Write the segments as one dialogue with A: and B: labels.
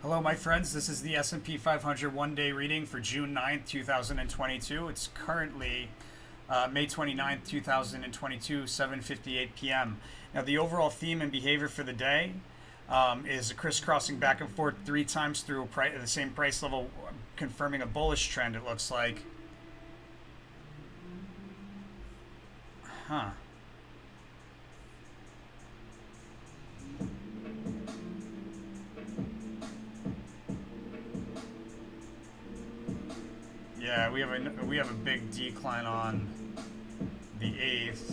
A: Hello, my friends. This is the S&P 500 one-day reading for June 9th, 2022. It's currently May 29th, 2022, 7:58 p.m. Now, the overall theme and behavior for the day is a crisscrossing back and forth three times through the same price level, confirming a bullish trend, it looks like. Huh. Yeah, we have a big decline on the 8th.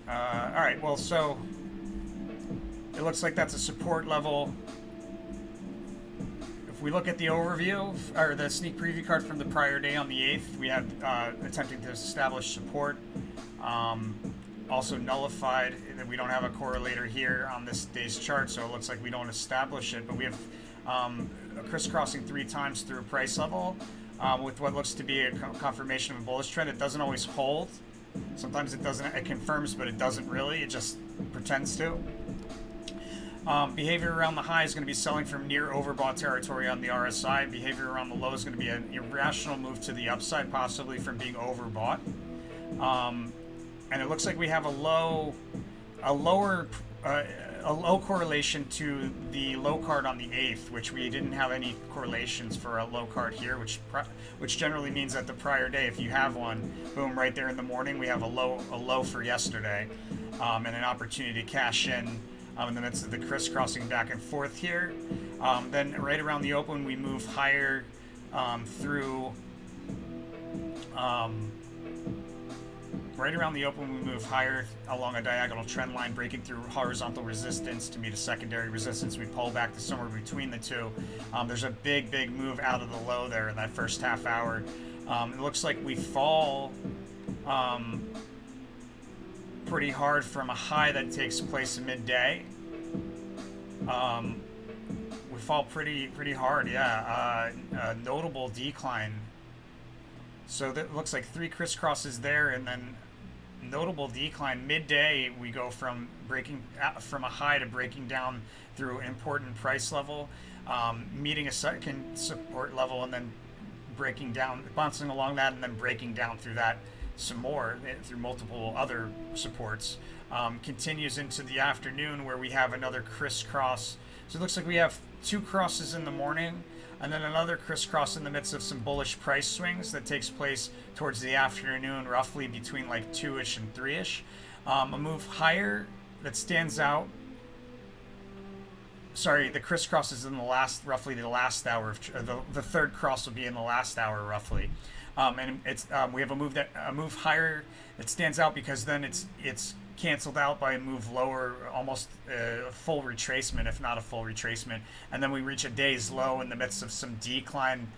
A: All right, well, so it looks like that's a support level. If we look at the overview, or the sneak preview card from the prior day on the 8th, we had attempting to establish support. Also nullified, that we don't have a correlator here on this day's chart, so it looks like we don't establish it, but we have crisscrossing three times through a price level with what looks to be a confirmation of a bullish trend. It doesn't always hold. Sometimes it doesn't. It confirms, but it doesn't really. It just pretends to. Behavior around the high is going to be selling from near overbought territory on the RSI. Behavior around the low is going to be an irrational move to the upside, possibly from being overbought. And it looks like we have a low correlation to the low card on the 8th, which we didn't have any correlations for a low card here, which generally means that the prior day, if you have one, boom, right there in the morning, we have a low for yesterday, and an opportunity to cash in the midst of the crisscrossing back and forth here. Then right around the open, we move higher through. Right around the open, we move higher along a diagonal trend line, breaking through horizontal resistance to meet a secondary resistance. We pull back to somewhere between the two. There's a big move out of the low there in that first half hour. It looks like we fall pretty hard from a high that takes place in midday. We fall pretty hard, yeah. A notable decline. So that looks like three crisscrosses there, and then notable decline midday. We go from breaking from a high to breaking down through an important price level, meeting a second support level, and then breaking down, bouncing along that, and then breaking down through that some more through multiple other supports. Continues into the afternoon where we have another crisscross. So it looks like we have two crosses in the morning, and then another crisscross in the midst of some bullish price swings that takes place towards the afternoon, roughly between like 2-ish and 3-ish. A move higher that stands out. Sorry, the crisscross is in roughly the last hour. The third cross will be in the last hour, roughly. And it's we have a move higher that stands out because then it's canceled out by a move lower, almost a full retracement, if not a full retracement, and then we reach a day's low in the midst of some decline,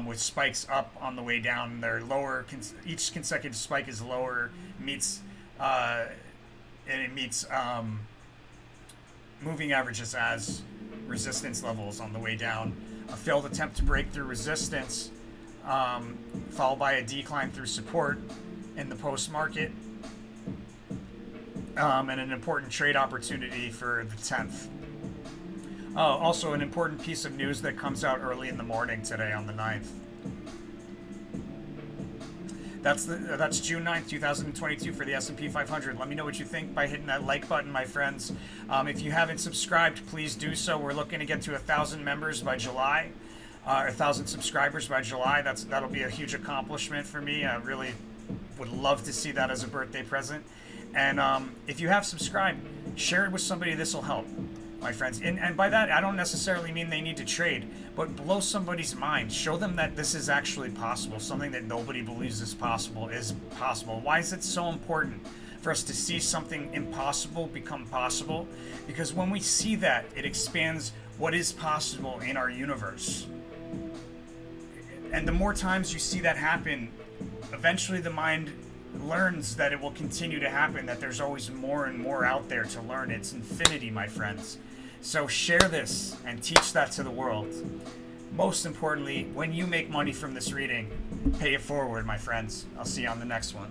A: with spikes up on the way down. They're lower. Each consecutive spike is lower, meets moving averages as resistance levels on the way down. A failed attempt to break through resistance, followed by a decline through support in the post market. And an important trade opportunity for the 10th. Also, an important piece of news that comes out early in the morning today on the 9th. That's June 9th, 2022 for the S&P 500. Let me know what you think by hitting that like button, my friends. If you haven't subscribed, please do so. We're looking to get to 1,000 members by July, 1,000 subscribers by July. That'll be a huge accomplishment for me. I really would love to see that as a birthday present. And if you have subscribed, share it with somebody. This will help, my friends. And by that, I don't necessarily mean they need to trade, but blow somebody's mind. Show them that this is actually possible. Something that nobody believes is possible. Why is it so important for us to see something impossible become possible? Because when we see that, it expands what is possible in our universe. And the more times you see that happen, eventually the mind learns that it will continue to happen, that there's always more and more out there to learn. It's infinity, my friends. So share this and teach that to the world. Most importantly, when you make money from this reading, pay it forward, my friends. I'll see you on the next one.